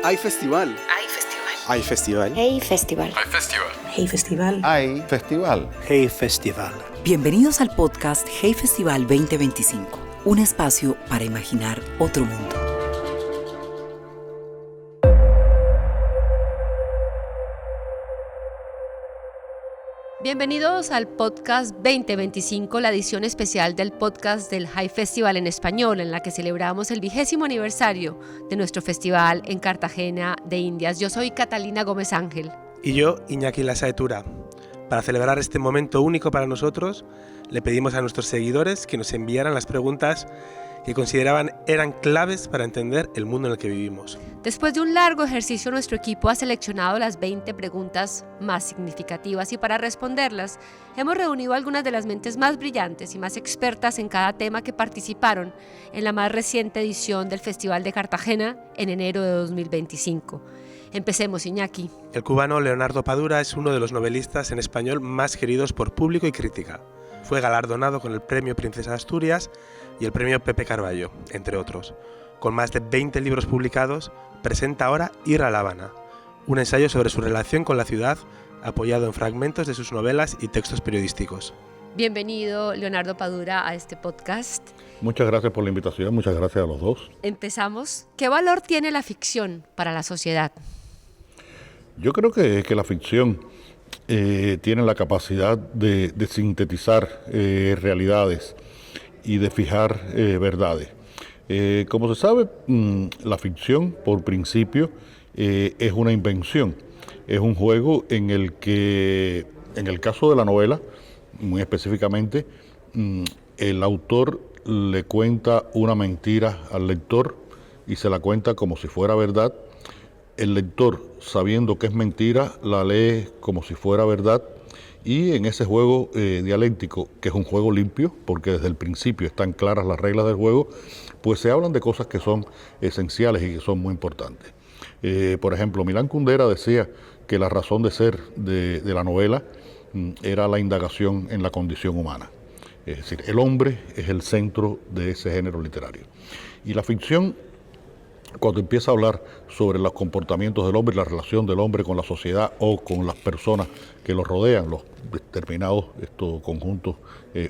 Hay festival. Hay festival. Hay festival. Hey Festival. Hay festival. Hey Festival. Hay festival. Hey Festival. Bienvenidos al podcast Hey Festival 2025, un espacio para imaginar otro mundo. Bienvenidos al podcast 2025, la edición especial del podcast del Hay Festival en español, en la que celebramos el 20º aniversario de nuestro festival en Cartagena de Indias. Yo soy Catalina Gómez Ángel. Y yo, Iñaki Lasaetura. Para celebrar este momento único para nosotros, le pedimos a nuestros seguidores que nos enviaran las preguntas que consideraban eran claves para entender el mundo en el que vivimos. Después de un largo ejercicio, nuestro equipo ha seleccionado las 20 preguntas más significativas y para responderlas hemos reunido algunas de las mentes más brillantes y más expertas en cada tema que participaron en la más reciente edición del Festival de Cartagena en enero de 2025. Empecemos, Iñaki. El cubano Leonardo Padura es uno de los novelistas en español más queridos por público y crítica. Fue galardonado con el Premio Princesa de Asturias y el Premio Pepe Carballo, entre otros. Con más de 20 libros publicados, presenta ahora Ir a La Habana, un ensayo sobre su relación con la ciudad, apoyado en fragmentos de sus novelas y textos periodísticos. Bienvenido, Leonardo Padura, a este podcast. Muchas gracias por la invitación, muchas gracias a los dos. Empezamos. ¿Qué valor tiene la ficción para la sociedad? Yo creo que la ficción tiene la capacidad de sintetizar realidades y de fijar verdades. Como se sabe, la ficción, por principio, es una invención. Es un juego en el que, en el caso de la novela, muy específicamente, el autor le cuenta una mentira al lector y se la cuenta como si fuera verdad. El lector, sabiendo que es mentira, la lee como si fuera verdad, y en ese juego dialéctico, que es un juego limpio, porque desde el principio están claras las reglas del juego, pues se hablan de cosas que son esenciales y que son muy importantes. Por ejemplo, Milán Kundera decía que la razón de ser de la novela era la indagación en la condición humana. Es decir, el hombre es el centro de ese género literario. Y la ficción, cuando empieza a hablar sobre los comportamientos del hombre y la relación del hombre con la sociedad o con las personas que lo rodean, los determinados conjuntos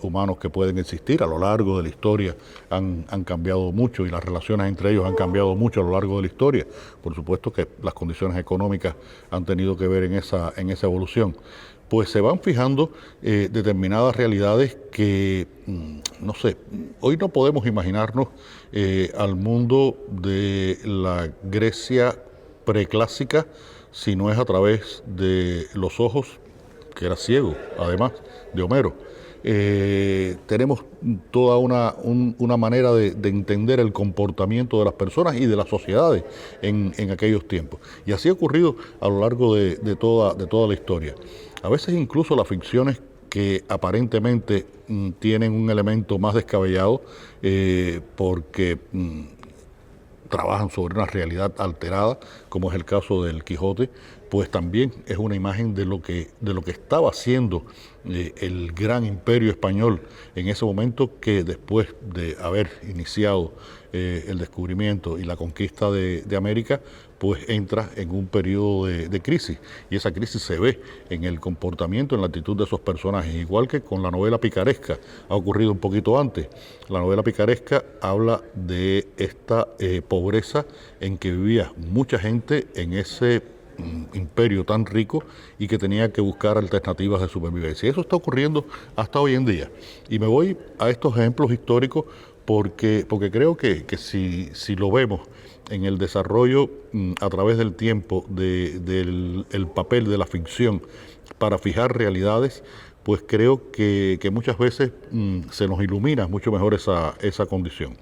humanos que pueden existir a lo largo de la historia han cambiado mucho y las relaciones entre ellos han cambiado mucho a lo largo de la historia. Por supuesto que las condiciones económicas han tenido que ver en esa evolución. Pues se van fijando determinadas realidades que, no sé, hoy no podemos imaginarnos al mundo de la Grecia preclásica si no es a través de los ojos, que era ciego, además, de Homero. Tenemos toda una manera de entender el comportamiento de las personas y de las sociedades en aquellos tiempos. Y así ha ocurrido a lo largo de toda la historia. A veces incluso las ficciones que aparentemente tienen un elemento más descabellado porque trabajan sobre una realidad alterada, como es el caso del Quijote, pues también es una imagen de lo que estaba haciendo el gran imperio español en ese momento, que después de haber iniciado el descubrimiento y la conquista de América, pues entra en un periodo de crisis, y esa crisis se ve en el comportamiento, en la actitud de esos personajes, igual que con la novela picaresca. Ha ocurrido un poquito antes. La novela picaresca habla de esta pobreza en que vivía mucha gente en ese imperio tan rico y que tenía que buscar alternativas de supervivencia. Y eso está ocurriendo hasta hoy en día. Y me voy a estos ejemplos históricos porque creo que si lo vemos en el desarrollo a través del tiempo del papel de la ficción para fijar realidades, pues creo que muchas veces se nos ilumina mucho mejor esa condición.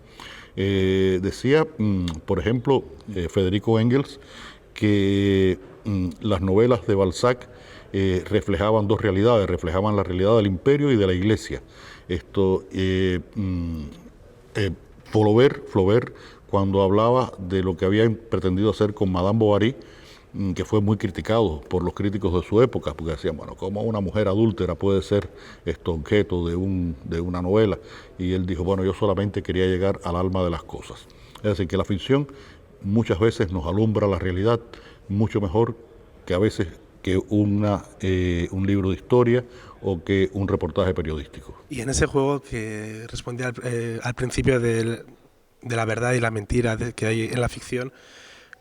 Decía, por ejemplo, Federico Engels, que las novelas de Balzac reflejaban dos realidades, reflejaban la realidad del imperio y de la iglesia. Flaubert, cuando hablaba de lo que había pretendido hacer con Madame Bovary, que fue muy criticado por los críticos de su época, porque decían, bueno, ¿cómo una mujer adúltera puede ser objeto de una novela? Y él dijo, bueno, yo solamente quería llegar al alma de las cosas. Es decir, que la ficción muchas veces nos alumbra la realidad mucho mejor que a veces que un libro de historia o que un reportaje periodístico. Y en ese juego que respondía al principio de la verdad y la mentira que hay en la ficción,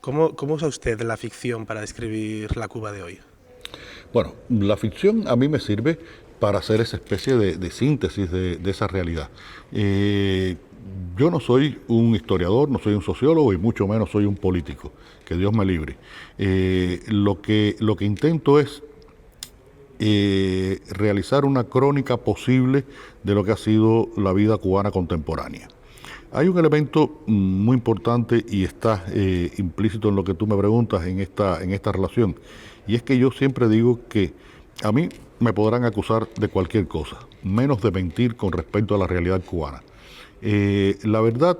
¿cómo usa usted la ficción para describir la Cuba de hoy? Bueno, la ficción a mí me sirve para hacer esa especie de síntesis de esa realidad. Yo no soy un historiador, no soy un sociólogo y mucho menos soy un político, que Dios me libre. Lo que intento es realizar una crónica posible de lo que ha sido la vida cubana contemporánea. Hay un elemento muy importante y está implícito en lo que tú me preguntas en esta relación, y es que yo siempre digo que a mí me podrán acusar de cualquier cosa, menos de mentir con respecto a la realidad cubana. La verdad,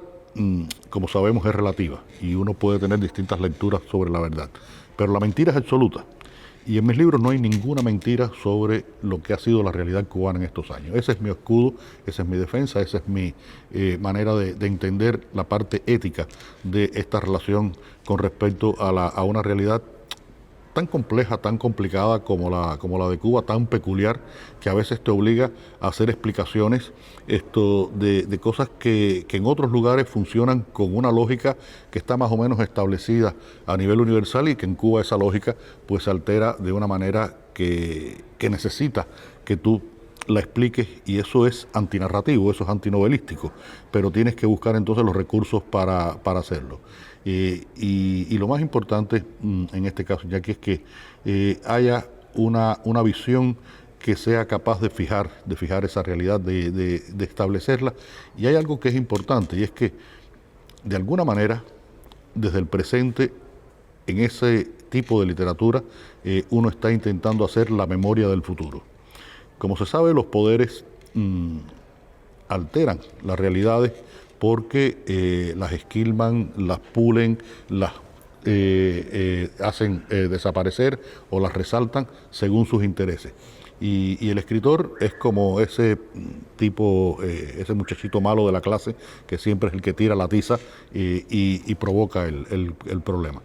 como sabemos, es relativa y uno puede tener distintas lecturas sobre la verdad, pero la mentira es absoluta. Y en mis libros no hay ninguna mentira sobre lo que ha sido la realidad cubana en estos años. Ese es mi escudo, esa es mi defensa, esa es mi manera de entender la parte ética de esta relación con respecto a una realidad tan compleja, tan complicada como la de Cuba, tan peculiar, que a veces te obliga a hacer explicaciones de cosas que en otros lugares funcionan con una lógica que está más o menos establecida a nivel universal, y que en Cuba esa lógica pues se altera de una manera que necesita que tú la expliques, y eso es antinarrativo, eso es antinovelístico, pero tienes que buscar entonces los recursos para hacerlo. Y lo más importante en este caso, Jackie, es que haya una visión que sea capaz de fijar esa realidad, de establecerla. Y hay algo que es importante, y es que de alguna manera, desde el presente, en ese tipo de literatura, uno está intentando hacer la memoria del futuro. Como se sabe, los poderes alteran las realidades porque las esquilman, las pulen, las hacen desaparecer o las resaltan según sus intereses. Y el escritor es como ese tipo, ese muchachito malo de la clase que siempre es el que tira la tiza y provoca el problema.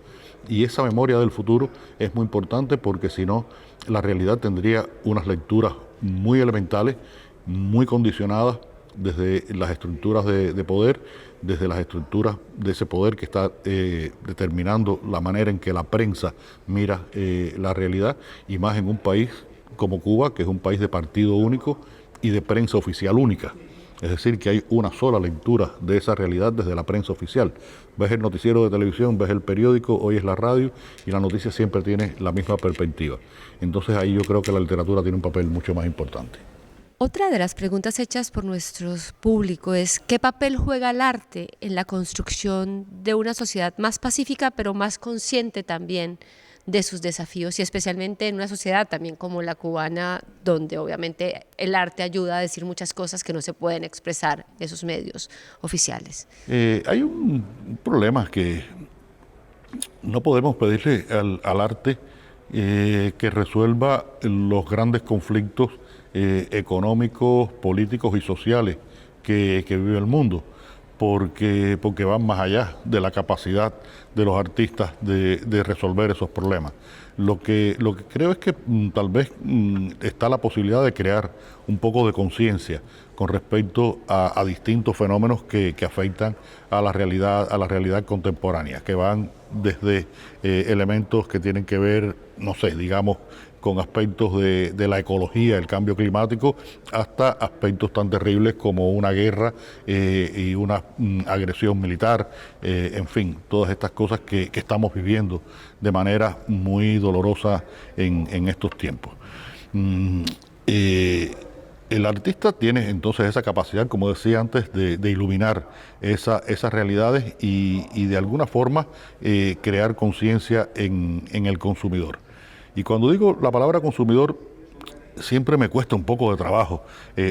Y esa memoria del futuro es muy importante, porque si no, la realidad tendría unas lecturas muy elementales, muy condicionadas desde las estructuras de poder, desde las estructuras de ese poder que está determinando la manera en que la prensa mira la realidad, y más en un país como Cuba, que es un país de partido único y de prensa oficial única. Es decir, que hay una sola lectura de esa realidad desde la prensa oficial. Ves el noticiero de televisión, ves el periódico, oyes la radio, y la noticia siempre tiene la misma perspectiva. Entonces ahí yo creo que la literatura tiene un papel mucho más importante. Otra de las preguntas hechas por nuestro público es: ¿qué papel juega el arte en la construcción de una sociedad más pacífica, pero más consciente también de sus desafíos, y especialmente en una sociedad también como la cubana, donde obviamente el arte ayuda a decir muchas cosas que no se pueden expresar en esos medios oficiales? Hay un problema, que no podemos pedirle al arte que resuelva los grandes conflictos económicos, políticos y sociales que vive el mundo, porque van más allá de la capacidad de los artistas de resolver esos problemas. Lo que creo es que tal vez está la posibilidad de crear un poco de conciencia con respecto a distintos fenómenos que afectan a la realidad contemporánea, que van desde elementos que tienen que ver, no sé, digamos, con aspectos de la ecología, el cambio climático, hasta aspectos tan terribles como una guerra y una agresión militar, en fin, todas estas cosas que estamos viviendo de manera muy dolorosa en estos tiempos. El artista tiene entonces esa capacidad, como decía antes, de iluminar esas realidades y de alguna forma crear conciencia en el consumidor. Y cuando digo la palabra consumidor, siempre me cuesta un poco de trabajo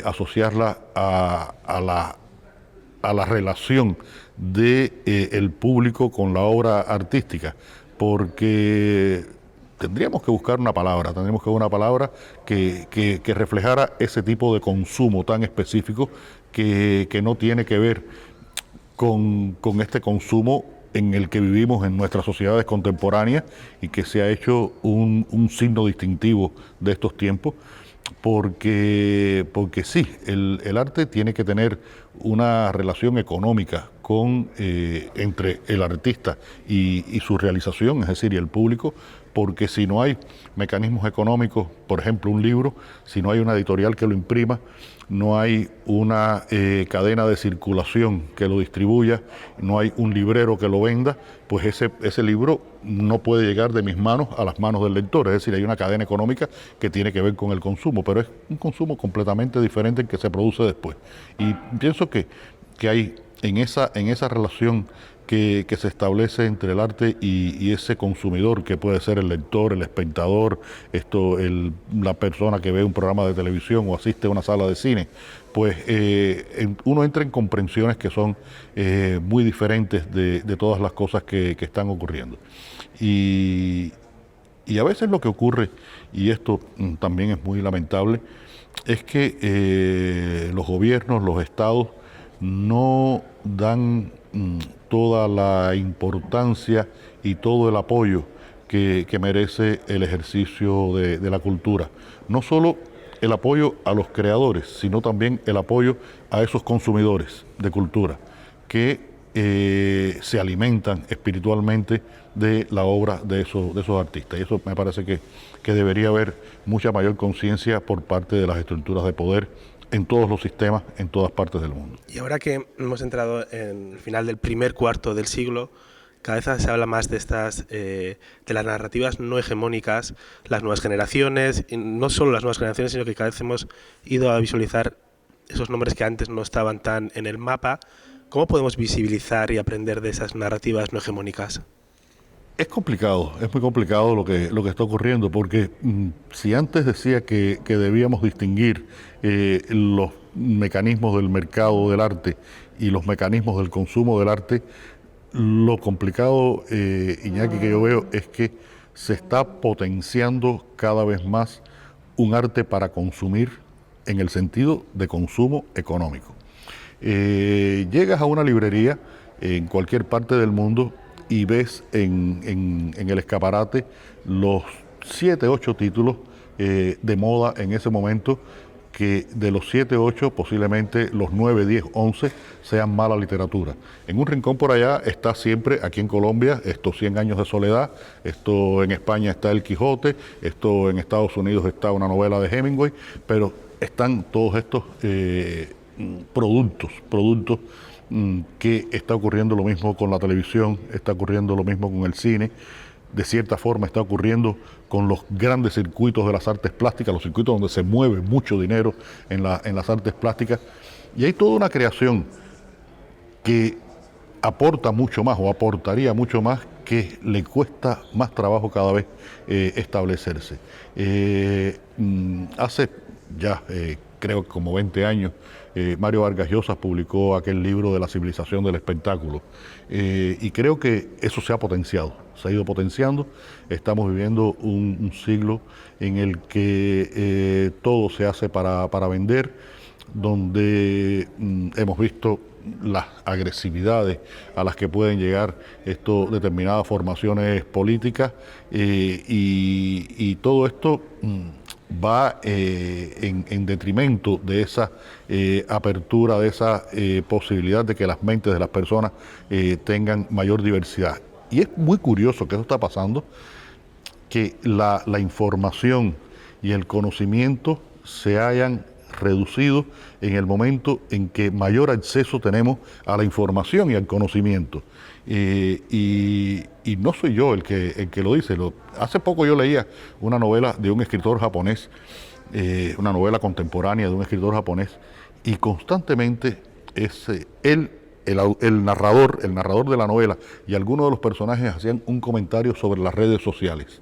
asociarla a la relación del público con la obra artística, porque tendríamos que buscar una palabra que reflejara ese tipo de consumo tan específico que no tiene que ver con este consumo en el que vivimos en nuestras sociedades contemporáneas y que se ha hecho un signo distintivo de estos tiempos, porque sí, el arte tiene que tener una relación económica entre el artista y su realización, es decir, y el público, porque si no hay mecanismos económicos, por ejemplo un libro, si no hay una editorial que lo imprima, no hay una cadena de circulación que lo distribuya, no hay un librero que lo venda, pues ese libro no puede llegar de mis manos a las manos del lector. Es decir, hay una cadena económica que tiene que ver con el consumo, pero es un consumo completamente diferente al que se produce después. Y pienso que hay en esa relación que se establece entre el arte y ese consumidor, que puede ser el lector, el espectador, la persona que ve un programa de televisión o asiste a una sala de cine, pues uno entra en comprensiones que son muy diferentes de todas las cosas que están ocurriendo. Y a veces lo que ocurre, y esto también es muy lamentable, es que los gobiernos, los estados, no dan toda la importancia y todo el apoyo que merece el ejercicio de la cultura. No solo el apoyo a los creadores, sino también el apoyo a esos consumidores de cultura que se alimentan espiritualmente de la obra de esos artistas. Y eso me parece que debería haber mucha mayor conciencia por parte de las estructuras de poder en todos los sistemas, en todas partes del mundo. Y ahora que hemos entrado en el final del primer cuarto del siglo, cada vez se habla más de de las narrativas no hegemónicas, las nuevas generaciones, y no solo las nuevas generaciones, sino que cada vez hemos ido a visualizar esos nombres que antes no estaban tan en el mapa. ¿Cómo podemos visibilizar y aprender de esas narrativas no hegemónicas? Es complicado, es muy complicado lo que está ocurriendo, porque si antes decía que debíamos distinguir los mecanismos del mercado del arte y los mecanismos del consumo del arte, lo complicado, Iñaki, que yo veo es que se está potenciando cada vez más un arte para consumir en el sentido de consumo económico. Llegas a una librería en cualquier parte del mundo y ves en el escaparate los 7, 8 títulos de moda en ese momento, que de los 7, 8 posiblemente los 9, 10, 11 sean mala literatura. En un rincón por allá está siempre, aquí en Colombia, estos 100 años de soledad, esto en España está El Quijote, esto en Estados Unidos está una novela de Hemingway, pero están todos estos productos que está ocurriendo lo mismo con la televisión, está ocurriendo lo mismo con el cine, de cierta forma está ocurriendo con los grandes circuitos de las artes plásticas, los circuitos donde se mueve mucho dinero en las artes plásticas, y hay toda una creación que aporta mucho más o aportaría mucho más, que le cuesta más trabajo cada vez establecerse. Hace ya creo que como 20 años, Mario Vargas Llosa publicó aquel libro de la civilización del espectáculo, y creo que eso se ha potenciado, se ha ido potenciando. Estamos viviendo un siglo en el que todo se hace para vender, donde hemos visto las agresividades a las que pueden llegar determinadas formaciones políticas, y todo esto va en detrimento de esa apertura, de esa posibilidad de que las mentes de las personas tengan mayor diversidad. Y es muy curioso que eso está pasando, que la información y el conocimiento se hayan reducido en el momento en que mayor acceso tenemos a la información y al conocimiento. Y no soy yo el que lo dice. Hace poco yo leía una novela de un escritor japonés, una novela contemporánea de un escritor japonés, y constantemente el narrador de la novela y algunos de los personajes hacían un comentario sobre las redes sociales.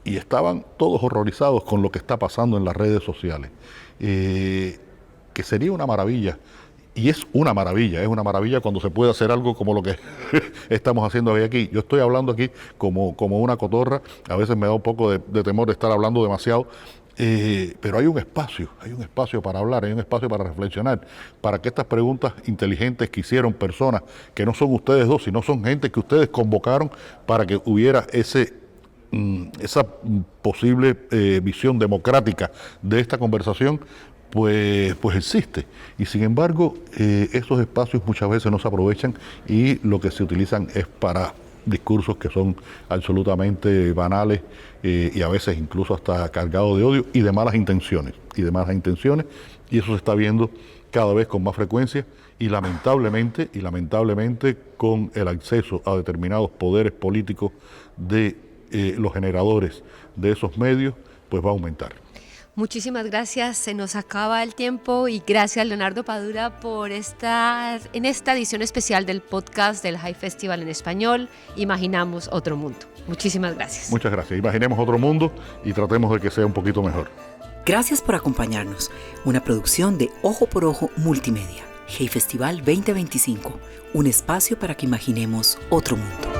Y estaban todos horrorizados con lo que está pasando en las redes sociales. Que sería una maravilla, y es una maravilla cuando se puede hacer algo como lo que estamos haciendo hoy aquí. Yo estoy hablando aquí como una cotorra, a veces me da un poco de temor de estar hablando demasiado, pero hay un espacio para hablar, hay un espacio para reflexionar, para que estas preguntas inteligentes que hicieron personas que no son ustedes dos, sino son gente que ustedes convocaron para que hubiera esa posible visión democrática de esta conversación, pues existe. Y sin embargo, estos espacios muchas veces no se aprovechan y lo que se utilizan es para discursos que son absolutamente banales y a veces incluso hasta cargados de odio y de malas intenciones. Y eso se está viendo cada vez con más frecuencia y lamentablemente con el acceso a determinados poderes políticos de los generadores de esos medios, pues va a aumentar. Muchísimas gracias, se nos acaba el tiempo y gracias Leonardo Padura por estar en esta edición especial del podcast del High Festival en español, Imaginamos Otro Mundo. Muchísimas gracias. Muchas gracias. Imaginemos otro mundo y tratemos de que sea un poquito mejor. Gracias por acompañarnos. Una producción de Ojo por Ojo Multimedia. Hey Festival 2025. Un espacio para que imaginemos otro mundo.